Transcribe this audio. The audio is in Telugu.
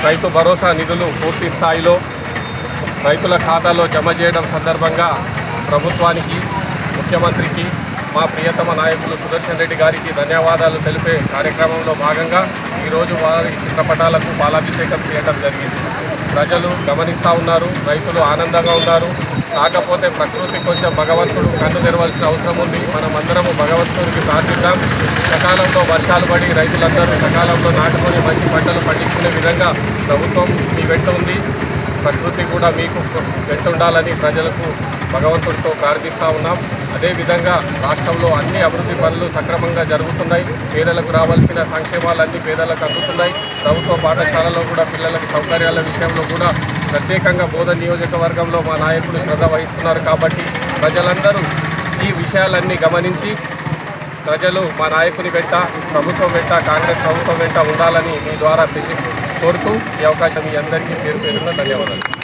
రైతు భరోసా నిధులు పూర్తి స్థాయిలో రైతుల ఖాతాలో జమ చేయడం సందర్భంగా ప్రభుత్వానికి, ముఖ్యమంత్రికి, మా ప్రియతమ నాయకులు సుదర్శన్ రెడ్డి గారికి ధన్యవాదాలు తెలిపే కార్యక్రమంలో భాగంగా ఈరోజు వారి చిత్రపటాలకు పాలాభిషేకం చేయడం జరిగింది. ప్రజలు గమనిస్తూ ఉన్నారు, రైతులు ఆనందంగా ఉన్నారు. కాకపోతే ప్రకృతి కొంచెం భగవంతుడు కన్ను తెరవాల్సిన అవసరం ఉంది. మనం అందరము భగవంతుడికి ప్రార్థిద్దాం. సకాలంలో వర్షాలు పడి రైతులందరూ సకాలంలో నాటుకొని మంచి పంటలు పండించుకునే విధంగా ప్రభుత్వం మీ వెంట ఉంది. ప్రకృతి కూడా మీకు వెంట ఉండాలని ప్రజలకు భగవంతుడితో ప్రార్థిస్తూ ఉన్నాం. అదేవిధంగా రాష్ట్రంలో అన్ని అభివృద్ధి పనులు సక్రమంగా జరుగుతున్నాయి. పేదలకు రావాల్సిన సంక్షేమాలన్నీ పేదలకు అందుతున్నాయి. ప్రభుత్వ పాఠశాలలో కూడా పిల్లలకు సౌకర్యాల విషయంలో కూడా ప్రత్యేకంగా బోధన నియోజకవర్గంలో మా నాయకులు శ్రద్ధ వహిస్తున్నారు. కాబట్టి ప్రజలందరూ ఈ విషయాలన్నీ గమనించి ప్రజలు మా నాయకుని వెంట, ప్రభుత్వం వెంట, కాంగ్రెస్ ప్రభుత్వం వెంట ఉండాలని మీ ద్వారా కోరుతూ ఈ అవకాశం మీ అందరికీ పేరు పేరున ధన్యవాదాలు.